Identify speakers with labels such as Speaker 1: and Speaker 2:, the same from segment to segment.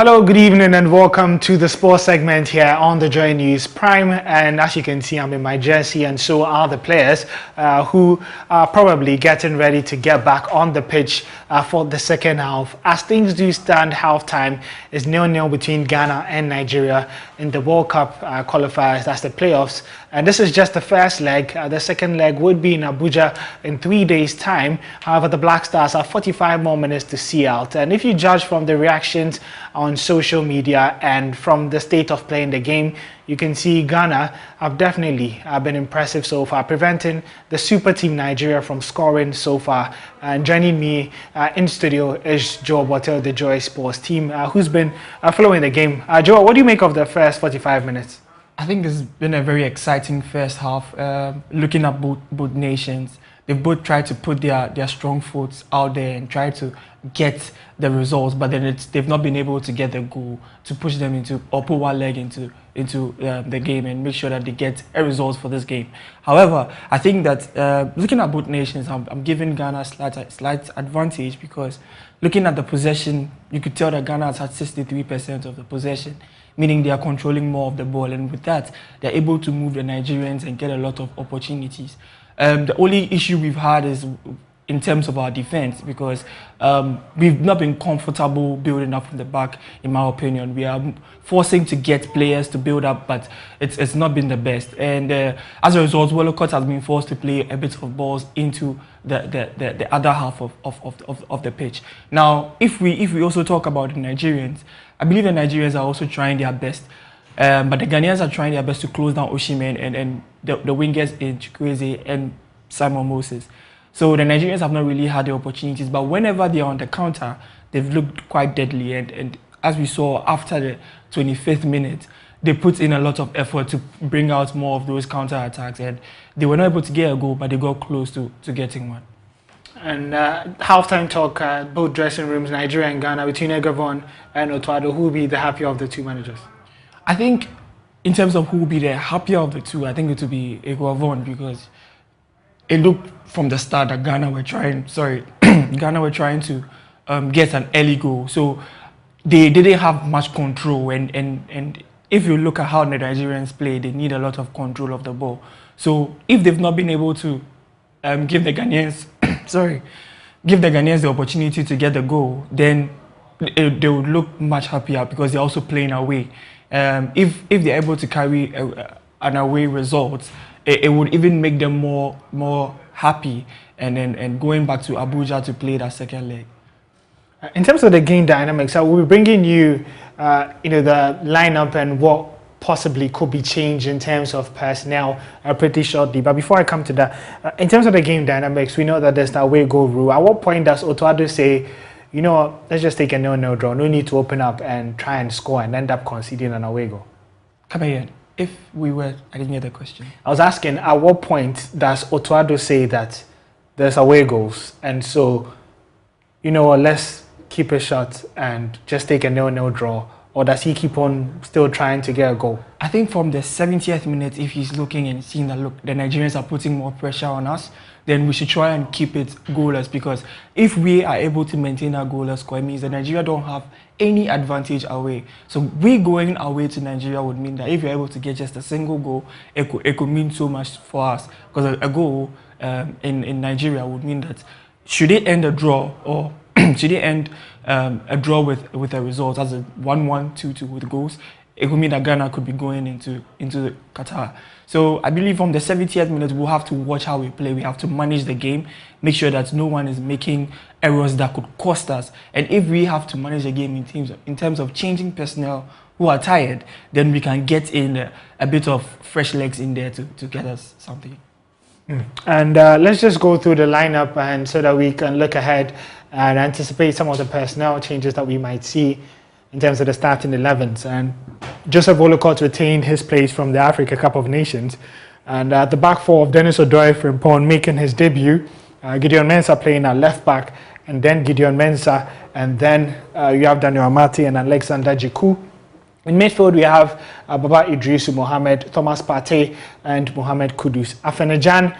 Speaker 1: Hello, good evening, and welcome to the sports segment here on the Joy News Prime. And as you can see, I'm in my jersey, and so are the players who are probably getting ready to get back on the pitch for the second half. As things do stand, halftime is 0-0 between Ghana and Nigeria in the World Cup qualifiers. That's the playoffs. And this is just the first leg. The second leg would be in Abuja in 3 days' time. However, the Black Stars have 45 more minutes to see out. And if you judge from the reactions on social media and from the state of play in the game, you can see Ghana have definitely been impressive so far, preventing the super team Nigeria from scoring so far. And joining me in studio is Joe Botel, the Joy Sports team, who's been following the game. Joe, what do you make of the first 45 minutes?
Speaker 2: I think it's been a very exciting first half. Looking at both nations, they've both tried to put their strong foot out there and try to get the results, but then they've not been able to get the goal to push them into, or put one leg into the game and make sure that they get a result for this game. However, I think that looking at both nations, I'm giving Ghana a slight advantage, because looking at the possession, you could tell that Ghana has had 63% of the possession, meaning they are controlling more of the ball, and with that, they're able to move the Nigerians and get a lot of opportunities. The only issue we've had is in terms of our defense, because we've not been comfortable building up from the back, in my opinion. We are forcing to get players to build up, but it's not been the best. And as a result, Allotey has been forced to play a bit of balls into the other half of the pitch. Now, if we also talk about the Nigerians, I believe the Nigerians are also trying their best. But the Ghanaians are trying their best to close down Osimhen and the wingers in Chukwueze and Simon Moses. So the Nigerians have not really had the opportunities, but whenever they are on the counter, they've looked quite deadly. And as we saw after the 25th minute, they put in a lot of effort to bring out more of those counter attacks, and they were not able to get a goal, but they got close to getting one.
Speaker 1: And halftime talk, both dressing rooms, Nigeria and Ghana, between Egavon and Otuado, who will be the happier of the two managers?
Speaker 2: I think in terms of who will be the happier of the two, I think it will be Egavon, because it looked from the start that Ghana were trying to get an early goal. So they didn't have much control, and if you look at how the Nigerians play, they need a lot of control of the ball. So if they've not been able to give the Ghanaians the opportunity to get the goal, then they would look much happier, because they're also playing away. If they're able to carry an away result, it would even make them more happy, and going back to Abuja to play that second leg.
Speaker 1: In terms of the game dynamics, I will be bringing you, the lineup and what possibly could be changed in terms of personnel pretty shortly. But before I come to that, in terms of the game dynamics, we know that there's the away goal rule. At what point does Otuado say, let's just take a 0-0 draw, no need to open up and try and score and end up conceding an away goal?
Speaker 2: Come again. I didn't get the question.
Speaker 1: I was asking, at what point does Otuado say that there's away goals, and so, let's keep it short and just take a 0-0 draw? Or does he keep on still trying to get a goal?
Speaker 2: I think from the 70th minute, if he's looking and seeing that, look, the Nigerians are putting more pressure on us, then we should try and keep it goalless, because if we are able to maintain our goalless score, it means that Nigeria don't have any advantage away. So we going away to Nigeria would mean that if you're able to get just a single goal, it could mean so much for us, because a goal in Nigeria would mean that should it end a draw, or should it end a draw with a result as a 1-1, 2-2 with goals, it would mean that Ghana could be going into Qatar. So I believe from the 70th minute, we'll have to watch how we play. We have to manage the game, make sure that no one is making errors that could cost us. And if we have to manage the game in terms of changing personnel who are tired, then we can get in a bit of fresh legs in there to get us something.
Speaker 1: And let's just go through the lineup, and so that we can look ahead and anticipate some of the personnel changes that we might see in terms of the starting 11s. And Joseph Olokot retained his place from the Africa Cup of Nations. And at the back four of Dennis Frimpong making his debut, Gideon Mensah playing at left back, and then Gideon Mensah, and then you have Daniel Amati and Alexander Jiku. In midfield, we have Baba Idrisu Mohamed, Thomas Partey, and Mohamed Kudus. Afenajan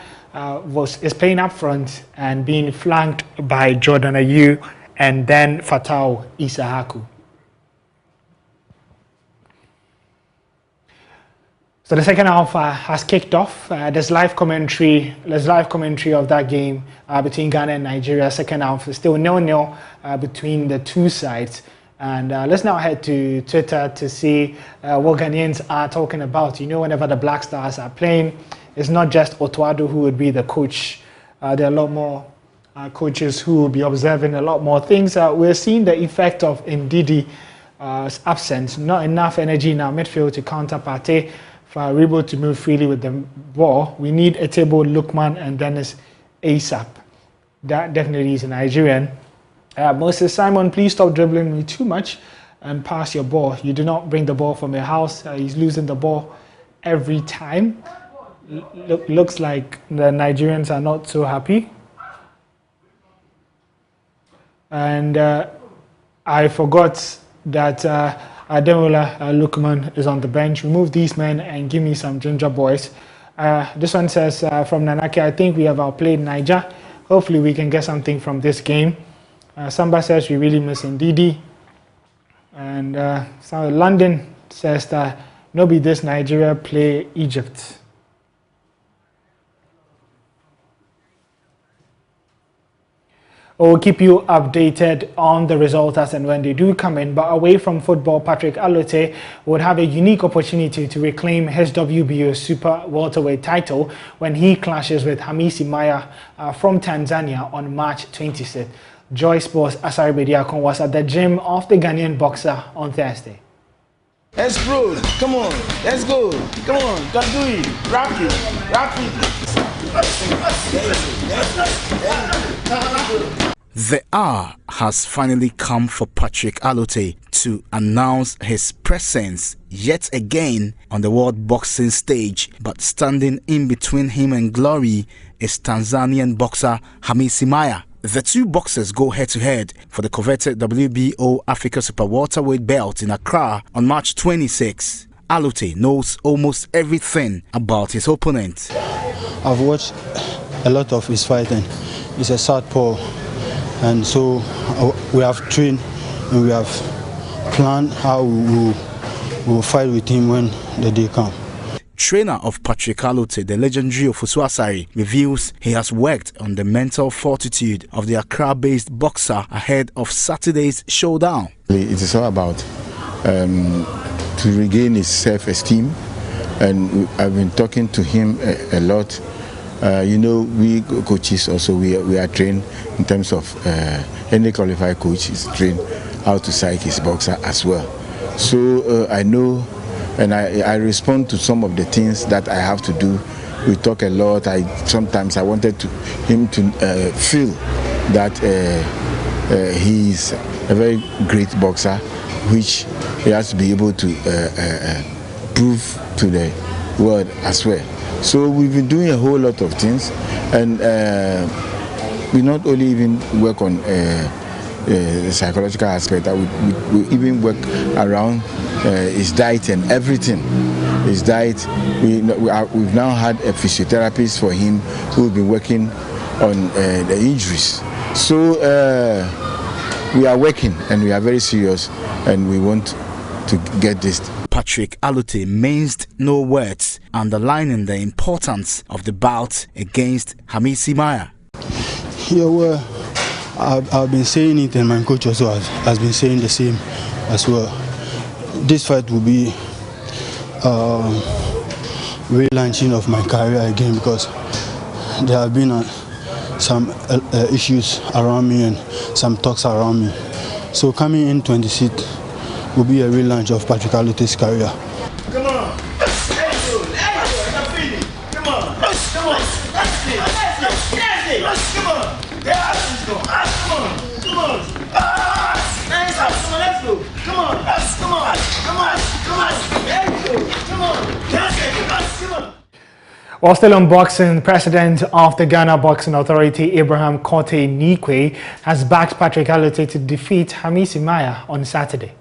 Speaker 1: is playing up front and being flanked by Jordan Ayew and then Fatau Isahaku. So the second half has kicked off. There's live commentary of that game between Ghana and Nigeria. Second half is still 0-0 between the two sides. And let's now head to Twitter to see what Ghanaians are talking about. You know, whenever the Black Stars are playing, it's not just Otuado who would be the coach. There are a lot more coaches who will be observing a lot more things. We're seeing the effect of Ndidi's absence. Not enough energy in our midfield to counter Partey. For Rebo to move freely with the ball, we need Etebo, Lukman, and Dennis ASAP. That definitely is a Nigerian. Moses Simon, please stop dribbling me too much and pass your ball. You do not bring the ball from your house. He's losing the ball every time. Looks like the Nigerians are not so happy. And I forgot that Ademola Lukman is on the bench. Remove these men and give me some ginger boys. This one says from Nanaki, I think we have outplayed Niger. Hopefully we can get something from this game. Samba says we really miss Ndidi. And so London says that nobody this Nigeria play Egypt. We'll keep you updated on the results as and when they do come in. But away from football, Patrick Allotey would have a unique opportunity to reclaim his WBO Super Welterweight title when he clashes with Hamisi Maya from Tanzania on March 26th. Joy Sports Asari Bediakon was at the gym of the Ghanaian boxer on Thursday.
Speaker 3: Let's bro, come on, let's go, come on, can do it, rapid.
Speaker 4: The hour has finally come for Patrick Allotey to announce his presence yet again on the world boxing stage, but standing in between him and glory is Tanzanian boxer Hamisi Maya. The two boxers go head-to-head for the coveted WBO Africa Super Welterweight belt in Accra on March 26. Allotey knows almost everything about his opponent.
Speaker 5: I've watched a lot of his fighting. He's a southpaw, and so we have trained and we have planned how we will fight with him when the day comes.
Speaker 4: Trainer of Patrick Allotey, the legendary Ofosu Asare, reveals he has worked on the mental fortitude of the Accra-based boxer ahead of Saturday's showdown.
Speaker 6: It is all about to regain his self-esteem, and I've been talking to him a lot. You know, we coaches also, we are trained in terms of any qualified coach is trained how to psych his boxer as well. So I know, and I respond to some of the things that I have to do. We talk a lot. Sometimes I wanted him to feel that he's a very great boxer, which he has to be able to prove to the world as well. So we've been doing a whole lot of things, and we not only even work on the psychological aspect, we even work around his diet and everything. His diet, we've now had a physiotherapist for him who's been working on the injuries. So we are working, and we are very serious, and we want to get this.
Speaker 4: Patrick Allotey minced no words, underlining the importance of the bout against Hamisi Maya.
Speaker 5: Yeah, well, I've been saying it, and my coach also has been saying the same as well. This fight will be relaunching of my career again, because there have been some issues around me and some talks around me. So coming in 26th will be a relaunch of Patrick Allotey's career.
Speaker 3: Come on, let's go, come on, come on, come on, let's go, come on, let's go, come on.
Speaker 1: While still on boxing, the president of the Ghana Boxing Authority, Abraham Kote Nikwe, has backed Patrick Allotey to defeat Hamisi Maya on Saturday.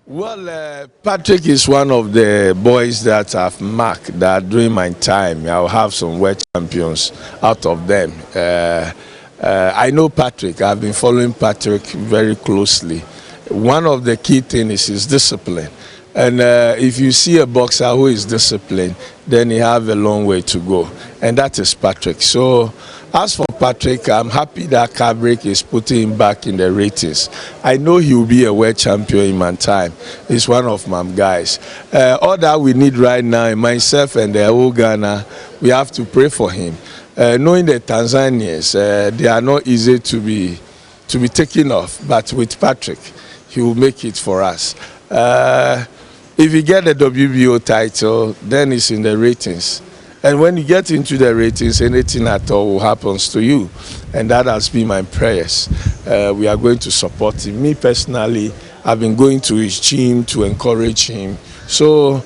Speaker 7: Well, Patrick is one of the boys that I've marked that during my time I'll have some world champions out of them. I know Patrick. I've been following Patrick very closely. One of the key things is his discipline. And if you see a boxer who is disciplined, then he have a long way to go. And that is Patrick. So as for Patrick, I'm happy that Cabrick is putting him back in the ratings. I know he will be a world champion in my time. He's one of my guys. All that we need right now, myself and the whole Ghana, we have to pray for him. Knowing the Tanzanians, they are not easy to be taken off, but with Patrick, he will make it for us. If you get the WBO title, then it's in the ratings. And when you get into the ratings, anything at all will happen to you. And that has been my prayers. We are going to support him. Me personally, I've been going to his gym to encourage him. So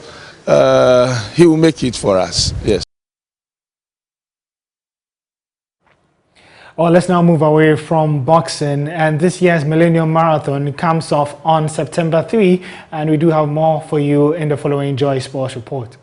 Speaker 7: he will make it for us, yes.
Speaker 1: Well, let's now move away from boxing, and this year's Millennium Marathon comes off on September 3, and we do have more for you in the following Joy Sports Report.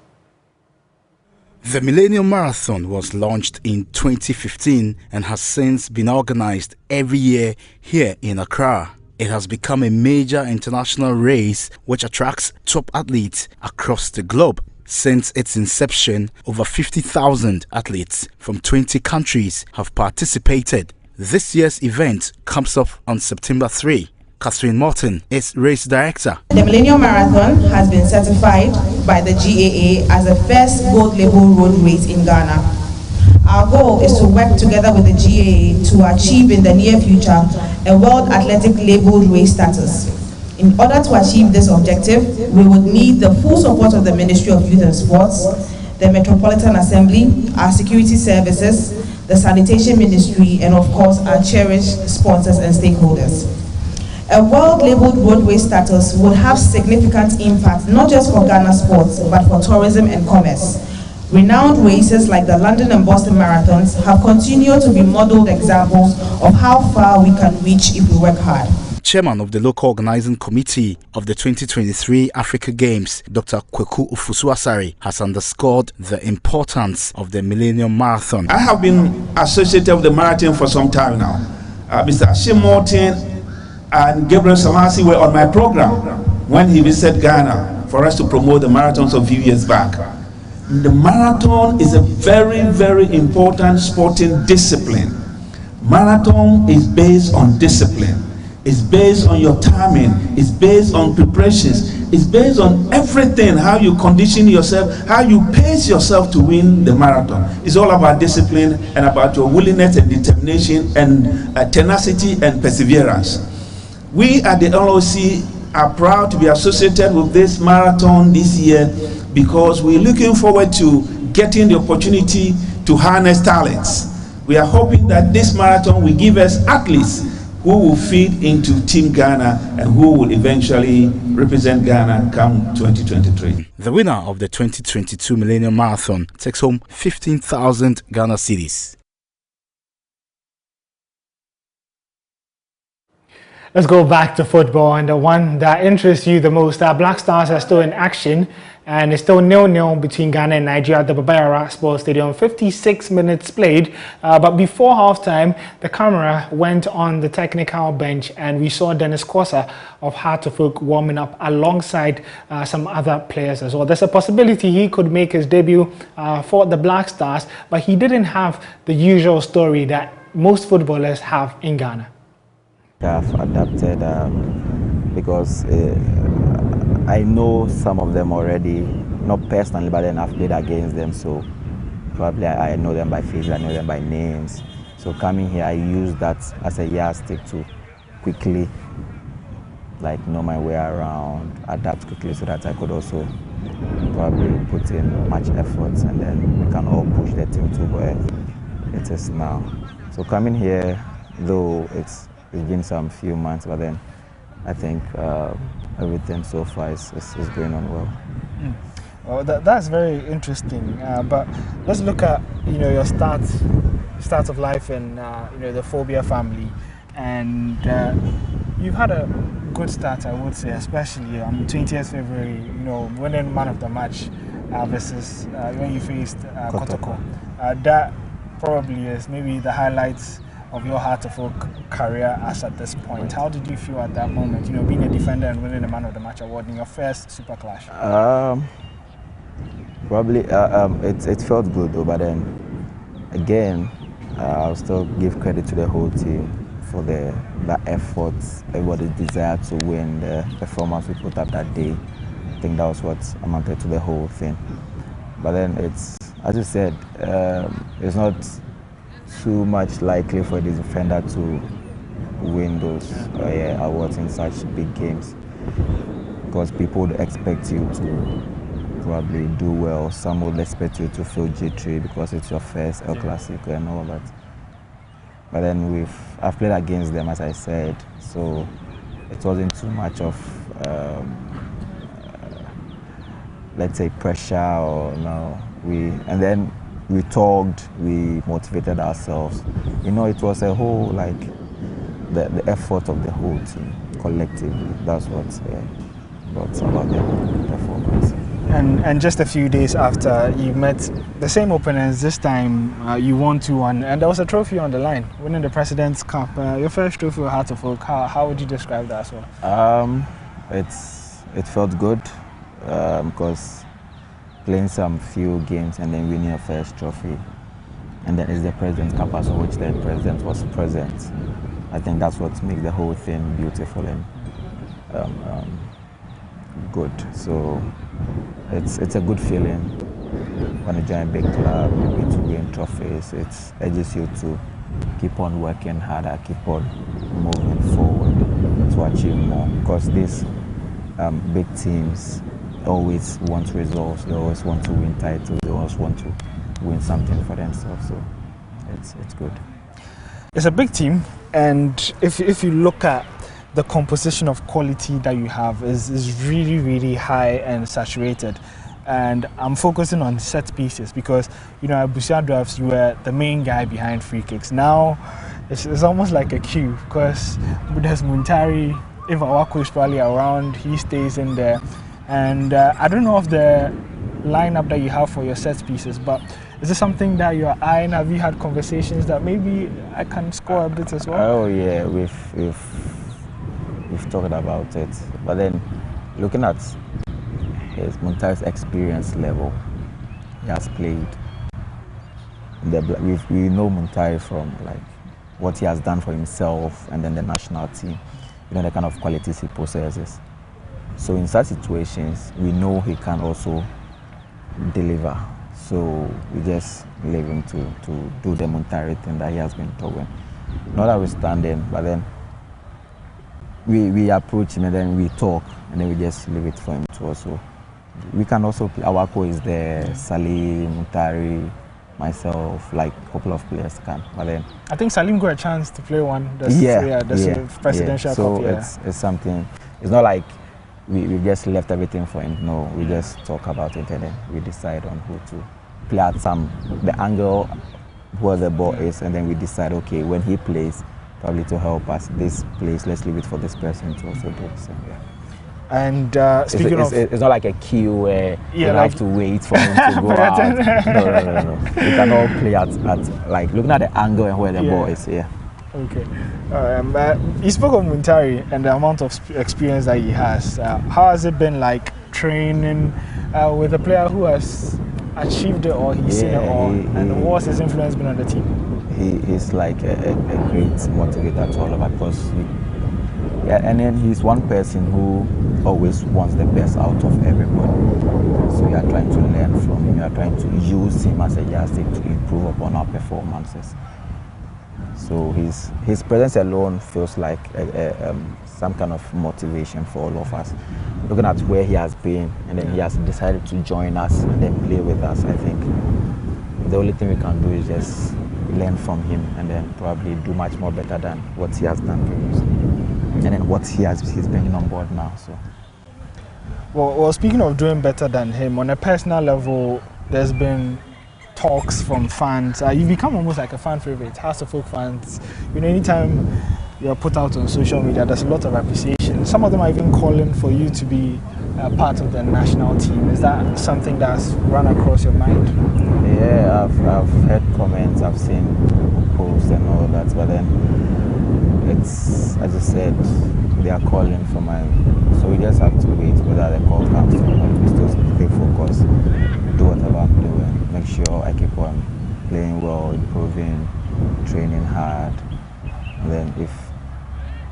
Speaker 4: The Millennium Marathon was launched in 2015 and has since been organized every year here in Accra. It has become a major international race which attracts top athletes across the globe. Since its inception, over 50,000 athletes from 20 countries have participated. This year's event comes off on September 3. Catherine Morton is race director.
Speaker 8: The Millennium Marathon has been certified by the GAA as the first gold label road race in Ghana. Our goal is to work together with the GAA to achieve in the near future a World Athletic labeled race status. In order to achieve this objective, we would need the full support of the Ministry of Youth and Sports, the Metropolitan Assembly, our security services, the Sanitation Ministry, and of course our cherished sponsors and stakeholders. A world-labeled roadway status would have significant impact not just for Ghana sports, but for tourism and commerce. Renowned races like the London and Boston Marathons have continued to be modeled examples of how far we can reach if we work hard.
Speaker 4: Chairman of the local organizing committee of the 2023 Africa Games, Dr. Kweku Ofusu-Asare, has underscored the importance of the Millennium Marathon.
Speaker 3: I have been associated with the marathon for some time now. Mr. Ashim Morton and Gabriel Samasi were on my program when he visited Ghana for us to promote the marathon some few years back. The marathon is a very, very important sporting discipline. Marathon is based on discipline. It's based on your timing. It's based on preparations. It's based on everything, how you condition yourself, how you pace yourself to win the marathon. It's all about discipline and about your willingness and determination and tenacity and perseverance. We at the LOC are proud to be associated with this marathon this year because we're looking forward to getting the opportunity to harness talents. We are hoping that this marathon will give us athletes who will feed into Team Ghana and who will eventually represent Ghana come 2023.
Speaker 4: The winner of the 2022 Millennium Marathon takes home 15,000 Ghana cedis.
Speaker 1: Let's go back to football, and the one that interests you the most. Our Black Stars are still in action, and it's still 0-0 between Ghana and Nigeria at the Babayara Sports Stadium. 56 minutes played, but before halftime, the camera went on the technical bench, and we saw Dennis Korsah of Hartlepool warming up alongside some other players as well. There's a possibility he could make his debut for the Black Stars, but he didn't have the usual story that most footballers have in Ghana.
Speaker 9: I've adapted because I know some of them already, not personally, but then I've played against them, so probably I know them by face, I know them by names. So coming here, I use that as a yardstick to quickly know my way around, adapt quickly so that I could also probably put in much efforts and then we can all push the team to where it is now. So coming here, though it's been some few months, but then I think everything so far is going on well.
Speaker 1: Well, that's very interesting. But let's look at your start of life in the Phobia family, and you've had a good start, I would say, especially on 20th February. Winning man of the match versus when you faced Kotoko. That probably is maybe the highlights of your Heart of Oak career as at this point. How did you feel at that moment, being a defender and winning the Man of the Match award in your first Super Clash?
Speaker 9: Probably, it felt good though, but then again, I'll still give credit to the whole team for that effort, everybody's desire to win, the performance we put up that day. I think that was what amounted to the whole thing. But then it's, as you said, it's not too much likely for the defender to win those awards in such big games, because people would expect you to probably do well. Some would expect you to feel jittery because it's your first El Clasico and all that. But then I've played against them, as I said, so it wasn't too much of let's say pressure or no. And then we talked, we motivated ourselves. It was a whole, like, the effort of the whole team collectively. That's what's about the performance.
Speaker 1: And just a few days after you met the same opponents, this time you won 2-1, and there was a trophy on the line, winning the President's Cup. Your first trophy with Heart of Oak. How would you describe that as well?
Speaker 9: It felt good because playing some few games and then winning your first trophy, and then it's the President's Cup as well, which the President was present. I think that's what makes the whole thing beautiful and good. So it's a good feeling when you join a big club, maybe to win trophies. It urges you to keep on working harder, keep on moving forward to achieve more, because these big teams always want results. They always want to win titles. They always want to win something for themselves. So it's good.
Speaker 1: It's a big team, and if you look at the composition of quality that you have is really, really high and saturated. And I'm focusing on set pieces because, at Busia Drafts, you were the main guy behind free kicks. Now, it's almost like a queue, because there's Muntari, if Owuraku is probably around, he stays in there. And I don't know of the lineup that you have for your set pieces, but is this something that you're eyeing? Have you had conversations that maybe I can score a bit as well?
Speaker 9: Oh yeah, we've talked about it, but then looking at Muntari's experience level, he has played. We know Muntari from like what he has done for himself and then the national team, the kind of qualities he possesses. So in such situations, we know he can also deliver. So we just leave him to do the Muntari thing that he has been doing. Not notwithstanding, but then we approach him and then we talk and then we just leave it for him to also. We can also play. Owuraku is there, Salim, Muntari, myself, like a couple of players can. But then
Speaker 1: I think Salim got a chance to play one. That's presidential
Speaker 9: so
Speaker 1: cup.
Speaker 9: It's something. It's not like we just left everything for him. No, we just talk about it and then we decide on who to play at the angle where the ball is, and then we decide, okay, when he plays, probably to help us this place, let's leave it for this person to also do. So, yeah.
Speaker 1: And speaking of,
Speaker 9: it's not like a queue where you have to wait for him to go out. No. We can all play at like looking at the angle and where the ball is. Yeah.
Speaker 1: Okay. You spoke of Muntari and the amount of experience that he has. How has it been like training with a player who has achieved it all, he's seen it all, and what's his influence been on the team?
Speaker 9: He's like a great motivator to all of us, because and then he's one person who always wants the best out of everybody. So we are trying to learn from him. We are trying to use him as a yardstick to improve upon our performances. So his presence alone feels like some kind of motivation for all of us. Looking at where he has been, and then he has decided to join us and then play with us, I think the only thing we can do is just learn from him and then probably do much more better than what he has done previously. And then what he's bringing on board now. So.
Speaker 1: Well, speaking of doing better than him, on a personal level, there's been talks from fans. You've become almost like a fan favorite, Heart of Oak fans. Anytime you're put out on social media, there's a lot of appreciation. Some of them are even calling for you to be part of the national team. Is that something that's run across your mind?
Speaker 9: Yeah, I've heard comments, I've seen post and all that. But then it's, as I said, they are calling for my, so we just have to wait whether the call comes or not. We still stay focused, do whatever I'm doing, make sure I keep on playing well, improving, training hard. And then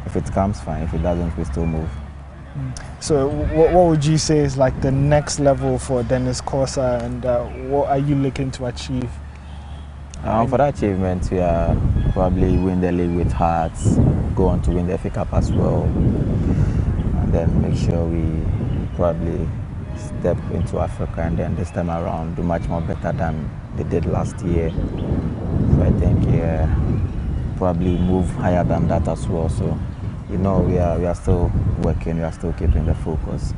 Speaker 9: if it comes, fine. If it doesn't, we still move.
Speaker 1: So what would you say is like the next level for Dennis Korsah, and what are you looking to achieve?
Speaker 9: For that achievement, we are probably win the league with Hearts, go on to win the FA Cup as well, and then make sure we probably step into Africa, and then this time around do much more better than they did last year. So I think probably move higher than that as well. So you know, we are still working, we are still keeping the focus.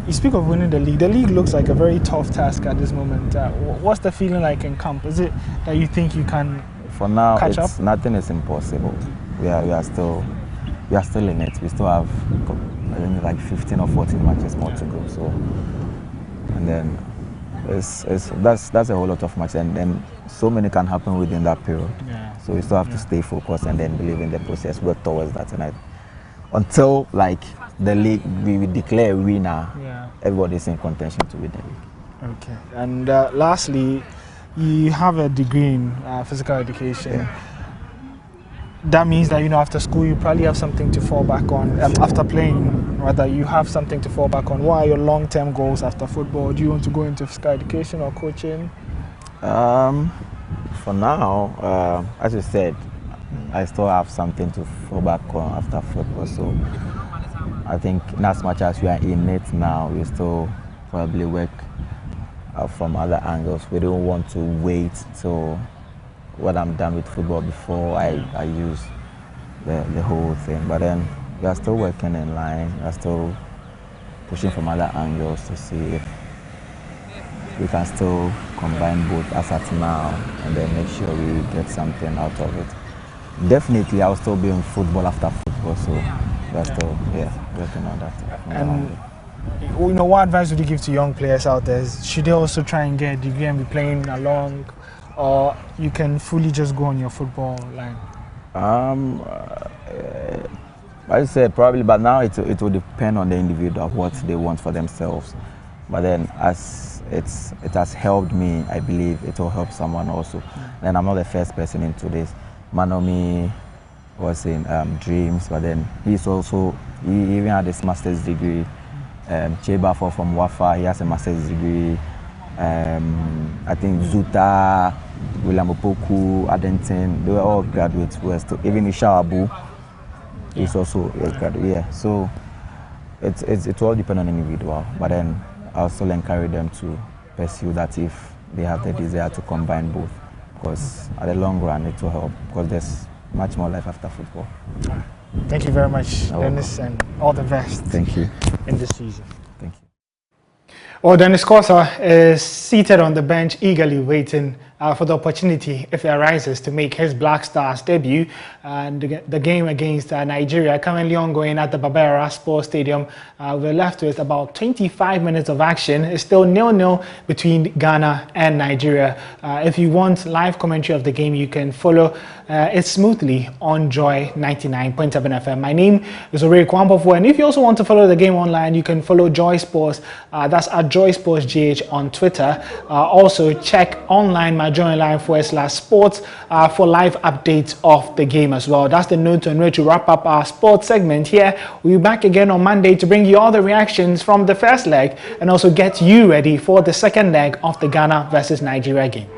Speaker 1: You speak of winning the league. The league looks like a very tough task at this moment. What's the feeling like in camp? Is it that you think you can
Speaker 9: For now,
Speaker 1: catch up?
Speaker 9: Nothing is impossible. We are still in it. We still have, I think, like 15 or 14 matches more to go. So, and then that's a whole lot of matches, and so many can happen within that period.
Speaker 1: Yeah.
Speaker 9: So we still have to stay focused and then believe in the process, work towards that, and until like the league, we declare a winner, everybody's in contention to win the league.
Speaker 1: Okay. And lastly, you have a degree in physical education.
Speaker 9: Yeah.
Speaker 1: That means that, you know, after school you probably have something to fall back on. After playing, rather, you have something to fall back on. What are your long-term goals after football? Do you want to go into physical education or coaching?
Speaker 9: For now, as you said, I still have something to fall back on after football. So I think as much as we are in it now, we still probably work from other angles. We don't want to wait till when I'm done with football before I use the whole thing. But then we are still working in line. We are still pushing from other angles to see if we can still combine both as at now and then make sure we get something out of it. Definitely, I'll still be in football after football, so we're still working on that.
Speaker 1: And you know, what advice would you give to young players out there? Should they also try and get a degree and be playing along, or you can fully just go on your football line?
Speaker 9: I said probably, but now it will depend on the individual what they want for themselves. But then, as it has helped me, I believe it will help someone also. Then I'm not the first person into this. Manomi was in Dreams, but then he even had his master's degree. Cheba from Wafa, he has a master's degree. I think Zuta, William Opoku, Adenton, they were all graduates. Even Isha Abu is also a graduate. Yeah, so it all depends on the individual. But then I'll still encourage them to pursue that if they have the desire to combine both. Because at the long run, it will help. Because there's much more life after football.
Speaker 1: Thank you very much, Dennis, and all the best.
Speaker 9: Thank you.
Speaker 1: In this season.
Speaker 9: Thank you.
Speaker 1: Well, Dennis Korsah is seated on the bench, eagerly waiting for the opportunity, if it arises, to make his Black Stars debut. And the game against Nigeria, currently ongoing at the Babera Sports Stadium. We're left with about 25 minutes of action. It's still 0-0 between Ghana and Nigeria. If you want live commentary of the game, you can follow it smoothly on Joy 99.7 FM. My name is Owuraku Ampofo, and if you also want to follow the game online, you can follow Joy Sports. That's at Joy Sports GH on Twitter. Also check online my Joy Line /sports for live updates of the game as well. That's the note on which to wrap up our sports segment here. We'll be back again on Monday to bring you all the reactions from the first leg and also get you ready for the second leg of the Ghana versus Nigeria game.